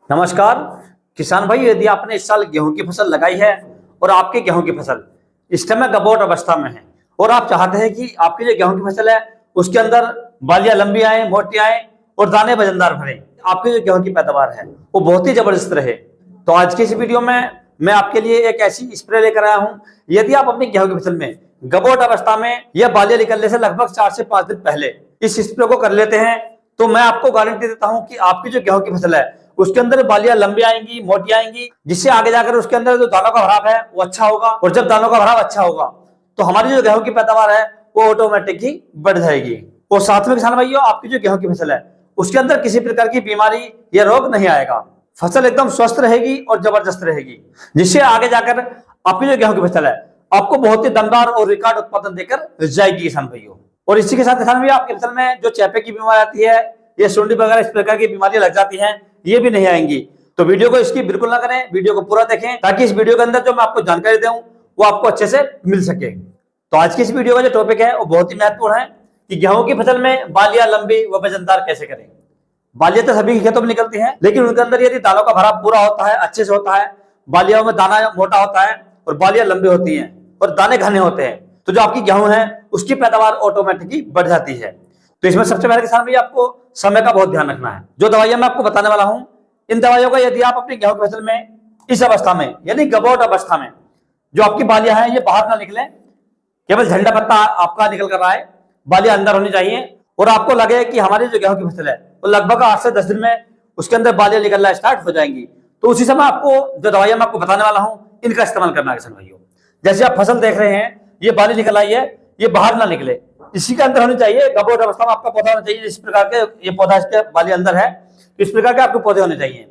नमस्कार किसान भाई, यदि आपने इस साल गेहूं की फसल लगाई है और आपकी गेहूं की फसल इस समय गबोट अवस्था में है और आप चाहते हैं कि आपकी जो गेहूं की फसल है उसके अंदर बालियां लंबी आए, मोटी आए और दाने वजनदार भरे, आपकी जो गेहूं की पैदावार है वो बहुत ही जबरदस्त रहे, तो आज की इस वीडियो में मैं आपके लिए एक ऐसी स्प्रे लेकर आया हूं। यदि आप अपनी गेहूं की फसल में गबोट अवस्था में या बालियां निकलने से लगभग 4 से 5 दिन पहले इस स्प्रे को कर लेते हैं तो मैं आपको गारंटी देता हूं कि आपकी जो गेहूं की फसल है उसके अंदर बालियां लंबी आएंगी, मोटी आएंगी, जिससे आगे जाकर उसके अंदर जो दानों का भराव है वो अच्छा होगा। और जब दानों का भराव अच्छा होगा तो हमारी जो गेहूं की पैदावार है वो ऑटोमेटिक ही बढ़ जाएगी। और साथ में किसान भाइयों, आपकी जो गेहूं की फसल है उसके अंदर किसी प्रकार की बीमारी या रोग नहीं आएगा, फसल एकदम स्वस्थ रहेगी और जबरदस्त रहेगी, जिससे आगे जाकर आपकी जो गेहूं की फसल है आपको बहुत ही दमदार और रिकॉर्ड उत्पादन देकर जाएगी किसान भाइयों। और इसी के साथ किसान भैया, आपकी फसल में जो चेपे की बीमारी आती है या सुंडी वगैरह इस प्रकार की बीमारियां लग जाती हैं, ये भी नहीं आएंगी। तो वीडियो को इसकी बिल्कुल ना करें, वीडियो को पूरा देखें ताकि इस वीडियो के अंदर जो मैं आपको जानकारी दूं वो आपको अच्छे से मिल सके। तो आज की इस वीडियो का जो टॉपिक है वो बहुत ही महत्वपूर्ण है कि गेहूं की फसल में बालियां लंबी व वजनदार कैसे करें। बालियां तो सभी खेतों में निकलती हैं, लेकिन उनके अंदर यदि दानों का भराव पूरा होता है, अच्छे से होता है, बालियां में दाना मोटा होता है और बालियां लंबी होती हैं और दाने घने होते हैं, तो जो आपकी गेहूं है उसकी पैदावार ऑटोमेटिकली बढ़ जाती है। तो इसमें सबसे पहले किसान भैया आपको समय का बहुत ध्यान रखना है। जो दवाइयां मैं आपको बताने वाला हूं, इन दवाइयों का यदि आप अपनी गेहूं की फसल में इस अवस्था में यानी गबोट अवस्था में जो आपकी बालियां हैं ये बाहर ना निकले, केवल झंडा पत्ता आपका निकल कर रहा है, बालियां अंदर होनी चाहिए और आपको लगे कि हमारी जो गेहूं की फसल है वो लगभग 8 से 10 दिन में उसके अंदर बालियां निकलना स्टार्ट हो जाएंगी, तो उसी समय आपको जो दवाइयां मैं आपको बताने वाला हूं इनका इस्तेमाल करना है किसान भाइयों। जैसे आप फसल देख रहे हैं, ये बाली निकल आई है, ये बाहर ना निकले, इसी के अंदर होनी चाहिए। गबोट अवस्था में आपका पौधा होना चाहिए, इस प्रकार के ये पौधा इसके बाली अंदर है, इस प्रकार के आपके पौधे होने चाहिए।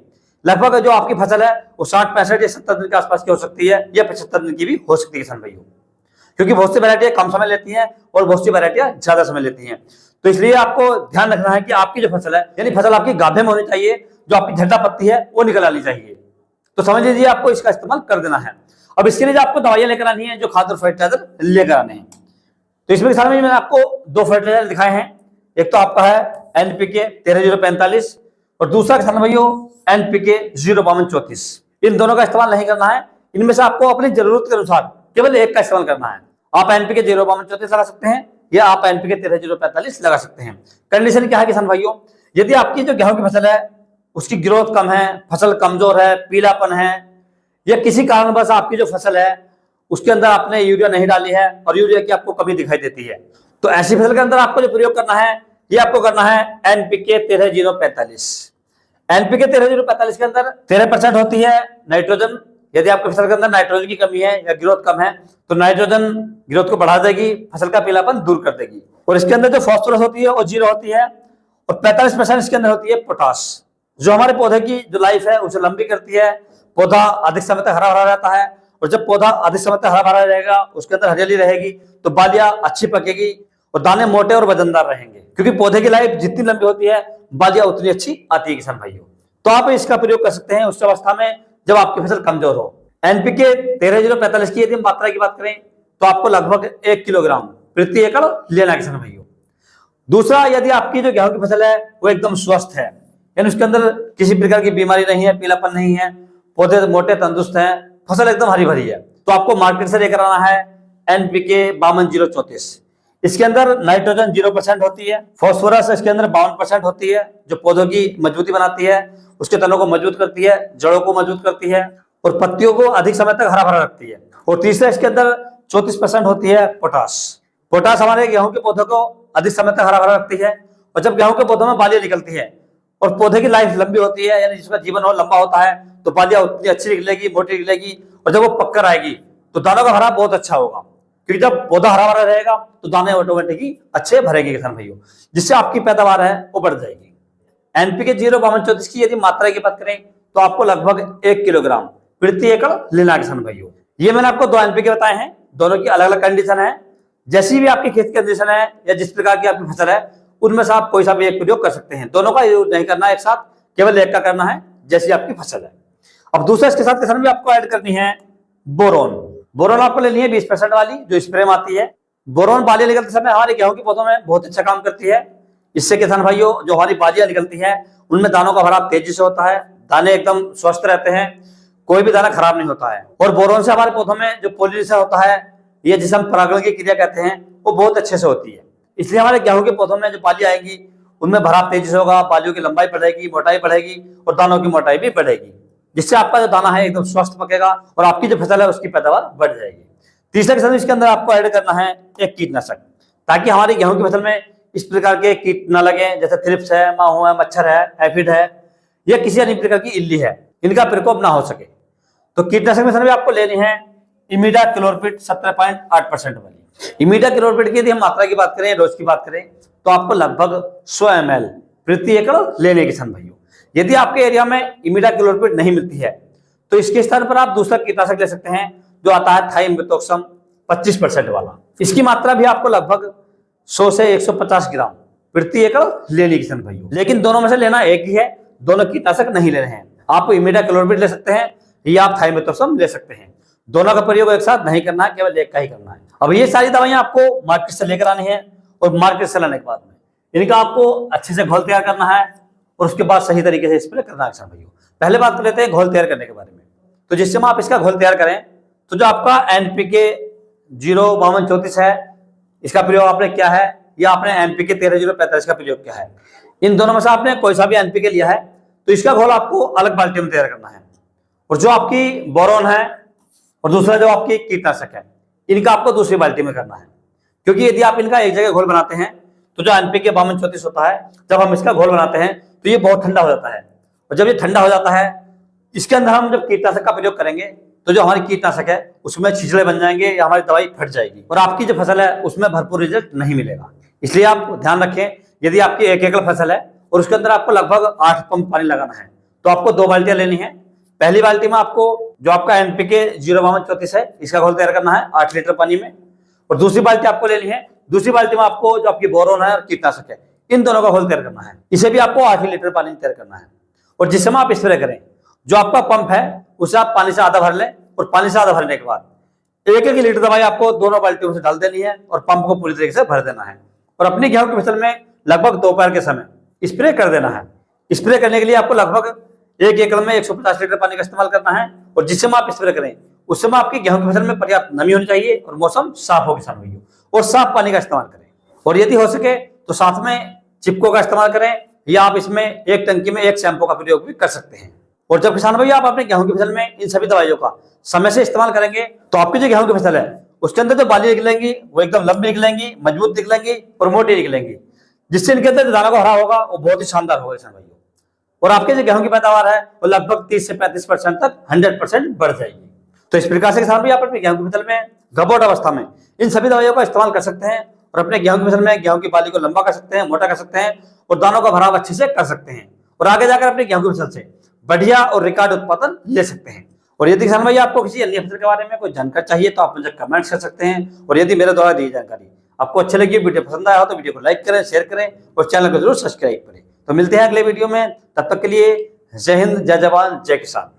लगभग जो आपकी फसल है वो 60, 65 या 70 दिन के आसपास की हो सकती है या 75 दिन की भी हो सकती है किसान भाइयों, क्योंकि बहुत सी वैरायटियां कम समय लेती हैं और बहुत सी वैरायटियां ज्यादा समय लेती हैं। तो इसलिए आपको ध्यान रखना है कि आपकी जो फसल है यानी फसल आपकी गाभे में होनी चाहिए, जो आपकी झंडा पत्ती है वो निकल आनी चाहिए। तो समझ लीजिए आपको इसका इस्तेमाल कर देना है। अब इसके लिए आपको दवाइयां लेकर आनी है, जो खाद और फर्टिलाइजर लेकर आने हैं। तो इसमें किसान भाई मैंने आपको 2 फर्टिलाइजर दिखाए हैं, एक तो आपका है NPK 13045 और दूसरा किसान भाइयों NPK 05234। इन दोनों का इस्तेमाल नहीं करना है, इनमें से आपको अपनी जरूरत के अनुसार केवल एक का इस्तेमाल करना है। आप NPK 05234 लगा सकते हैं या आप NPK 13045 लगा सकते हैं। कंडीशन क्या है किसान भाइयों, यदि आपकी जो गेहूं की फसल है उसकी ग्रोथ कम है, फसल कमजोर है, पीलापन है, या किसी कारणवश आपकी जो फसल है उसके अंदर आपने यूरिया नहीं डाली है और यूरिया की आपको कमी दिखाई देती है, तो ऐसी फसल के अंदर आपको जो प्रयोग करना है ये आपको करना है NPK 13045। NPK 13045 के अंदर 13% होती है नाइट्रोजन। यदि आपकी फसल के अंदर नाइट्रोजन की कमी है या ग्रोथ कम है तो नाइट्रोजन ग्रोथ को बढ़ा देगी, फसल का पीलापन दूर कर देगी। और इसके अंदर जो फास्फोरस होती है वो 0 होती है और 45% इसके अंदर होती है पोटास, जो हमारे पौधे की जो लाइफ है उसे लंबी करती है। पौधा अधिक समय तक हरा भरा रहता है और जब पौधा अधिक समय तक हरा भरा रहेगा उसके अंदर हरियाली रहेगी तो बालियां अच्छी पकेगी और दाने मोटे और वजनदार रहेंगे, क्योंकि पौधे की लाइफ जितनी लंबी होती है बालियां उतनी अच्छी आती है किसान भाइयों। तो आप इसका प्रयोग कर सकते हैं उस अवस्था में जब आपकी फसल कमजोर हो। NPK 13045 की यदि हम मात्रा की बात करें तो आपको लगभग 1 किलोग्राम प्रति एकड़ लेना है किसान भाइयों। दूसरा, यदि आपकी जो गेहूं की फसल है वो एकदम स्वस्थ है यानी उसके अंदर किसी प्रकार की बीमारी नहीं है, पीलापन नहीं है, पौधे मोटे तंदुरुस्त हैं, फसल एकदम हरी भरी है, तो आपको मार्केट से लेकर आना है NPK 52034। इसके अंदर नाइट्रोजन 0% होती है, फास्फोरस इसके अंदर 52% होती है, जो पौधों की मजबूती बनाती है, उसके तनों को मजबूत करती है, जड़ों को मजबूत करती है और पत्तियों को अधिक समय तक हरा भरा रखती है। और तीसरा, इसके अंदर 34% होती है पोटास। पोटास हमारे गेहूं के पौधों को अधिक समय तक हरा भरा रखती है और जब गेहूं के पौधों में बालियां निकलती है और पौधे की लाइफ लंबी होती है यानी जिसका जीवन और लंबा होता है तो बालियां उतनी अच्छी निकलेगी, मोटी निकलेगी और जब वो पककर आएगी तो दानों का भरा बहुत अच्छा होगा, क्योंकि जब पौधा हरा भरा रहेगा तो दाने ऑटोमेटिकली अच्छे भरेंगे किसान भाइयों, जिससे आपकी पैदावार है वो बढ़ जाएगी। NPK 05234 की यदि मात्रा की बात करें तो आपको लगभग 1 किलोग्राम प्रति एकड़ लेना है किसान भाइयों। ये मैंने आपको 2 NPK बताए हैं, दोनों की अलग अलग कंडीशन है। जैसी भी आपकी खेत की कंडीशन है या जिस प्रकार की आपकी फसल है उनमें से आप कोई सा भी एक प्रयोग कर सकते हैं, दोनों का यूज नहीं करना है एक साथ, केवल एक का करना है जैसी आपकी फसल है। अब दूसरा इसके साथ किसान भी आपको ऐड करनी है बोरोन। बोरोन आपको लेनी है 20% वाली जो स्प्रे में आती है। बोरोन बालियां निकलते समय हमारे गेहूं के पौधों में बहुत अच्छा काम करती है। इससे किसान भाइयों जो हमारी बालियां निकलती है उनमें दानों का भराव तेजी से होता है, दाने एकदम स्वस्थ रहते हैं, कोई भी दाना खराब नहीं होता है। और बोरोन से हमारे पौधों में जो पॉलिनेशन होता है, ये जिसे हम परागण की क्रिया कहते हैं, वो बहुत अच्छे से होती है। इसलिए हमारे गेहूं के पौधों में जो बाली आएंगी उनमें भराव तेजी से होगा, बालियों की लंबाई बढ़ेगी, मोटाई बढ़ेगी और दानों की मोटाई भी बढ़ेगी, जिससे आपका जो दाना है एकदम स्वस्थ पकेगा और आपकी जो फसल है उसकी पैदावार बढ़ जाएगी। तीसरा किस्म इसके अंदर आपको ऐड करना है एक कीटनाशक, ताकि हमारी गेहूं की फसल में इस प्रकार के कीट न लगे, जैसे थ्रिप्स है, माहू है, मच्छर है, एफिड है या किसी अन्य प्रकार की इल्ली है, इनका प्रकोप ना हो सके। तो कीटनाशक मिश्रण में आपको लेनी है इमिडाक्लोपीड 17.8% वाली। इमिडाक्लोपीड की यदि हम मात्रा की बात करें, डोज की बात करें, तो आपको लगभग 100 ml प्रति एकड़ लेने की किसान भाइयों। यदि आपके एरिया में इमिडाक्लोपीड नहीं मिलती है तो इसके स्थान पर आप दूसरा कीटनाशक ले सकते हैं जो आता है थाइमेथोक्सम 25% वाला। इसकी मात्रा भी आपको लगभग 100 से 150 ग्राम प्रति एकड़ लेने की किसान भाइयों। लेकिन दोनों में से लेना एक ही है, दोनों कीटनाशक नहीं ले रहे हैं। आप इमिडाक्लोपीड ले सकते हैं या आप थाइमेथोक्सम ले सकते हैं। दोनों का प्रयोग एक साथ नहीं करना है, केवल एक का ही करना है। अब ये सारी दवाइयां आपको मार्केट से लेकर आनी है और मार्केट से लाने के बाद में इनका आपको अच्छे से घोल तैयार करना है और उसके बाद सही तरीके से स्प्रे करना है किसान भाइयों। पहले बात कर लेते हैं घोल तैयार करने के बारे में। तो जिस समय आप इसका घोल तैयार करें तो जो आपका NPK 05234 है, इसका प्रयोग आपने किया है, या आपने NPK 13045 का प्रयोग किया है, इन दोनों में से आपने कोई सा भी NPK लिया है तो इसका घोल आपको अलग बाल्टी में तैयार करना है। और जो आपकी बोरोन है और दूसरा जो आपकी कीटनाशक है, इनका आपको दूसरी बाल्टी में करना है। क्योंकि यदि आप इनका एक जगह घोल बनाते हैं तो जो NPK 5234 होता है, जब हम इसका घोल बनाते हैं तो ये बहुत ठंडा हो जाता है, और जब ये ठंडा हो जाता है इसके अंदर हम जब कीटनाशक का प्रयोग करेंगे तो जो हमारी कीटनाशक है उसमें छिछले बन जाएंगे या हमारी दवाई फट जाएगी और आपकी जो फसल है उसमें भरपूर रिजल्ट नहीं मिलेगा। इसलिए आप ध्यान रखें, यदि आपकी 1 एकड़ फसल है और उसके अंदर आपको लगभग 8 पंप पानी लगाना है तो आपको 2 बाल्टियां लेनी है। पहली बाल्टी में आपको जो आपका NPK 05234 है इसका घोल तैयार करना है 8 लीटर पानी में, और दूसरी बाल्टी आपको लेनी है, दूसरी बाल्टी में आपको जो आपकी बोरोन है और कीटनाशक है इन दोनों का घोल तैयार करना है। इसे भी आपको 8 लीटर पानी में तैयार करना है। और जिस समय आप स्प्रे करें, जो आपका पंप है उसे आप पानी से आधा भर लें, और पानी से आधा भरने के बाद 1-1 लीटर दवाई आपको दोनों बाल्टियों से डाल देनी है और पंप को पूरी तरीके से भर देना है, और अपनी गेहूं की फसल में लगभग दोपहर के समय स्प्रे कर देना है। स्प्रे करने के लिए आपको लगभग 1 एकड़ में 150 लीटर पानी का इस्तेमाल करना है, और जिस समय आप स्प्रे करें उस समय आपकी गेहूं की फसल में पर्याप्त नमी होनी चाहिए और मौसम साफ हो किसान भाइयों, और साफ पानी का इस्तेमाल करें। और यदि हो सके तो साथ में चिपको का इस्तेमाल करें, या आप इसमें एक टंकी में एक शैम्पू का प्रयोग भी कर सकते हैं। और जब किसान भाई आप अपने गेहूं की फसल में इन सभी दवाइयों का समय से इस्तेमाल करेंगे तो आपकी जो गेहूं की फसल है उसके अंदर जो बाली निकलेंगी वो एकदम लंबी निकलेंगी, मजबूत निकलेंगी और मोटी निकलेंगी, जिससे इनके अंदर दाना का हरा होगा वो बहुत ही शानदार होगा किसान भाइयों। और आपके जो गेहूं की पैदावार है वो लगभग 30 से 35% तक 100% बढ़ जाएगी। तो इस प्रकार से किसान भाई आप अपने गेहूं की फसल में गबोट अवस्था में इन सभी दवाइयों का इस्तेमाल कर सकते हैं और अपने गेहूं की फसल में गेहूं की बाली को लंबा कर सकते हैं, मोटा कर सकते हैं और दानों का भराव अच्छे से कर सकते हैं, और आगे जाकर अपने गेहूं की फसल से बढ़िया और रिकॉर्ड उत्पादन ले सकते हैं। और यदि किसान भाई आपको किसी अन्य फसल के बारे में कोई जानकारी चाहिए तो आप मुझे कमेंट कर सकते हैं। और यदि मेरे द्वारा दी जानकारी आपको अच्छी लगी, वीडियो पसंद आया हो तो वीडियो को लाइक करें, शेयर करें और चैनल को जरूर सब्सक्राइब करें। तो मिलते हैं अगले वीडियो में, तब तक के लिए जय हिंद, जय जवान, जय किसान।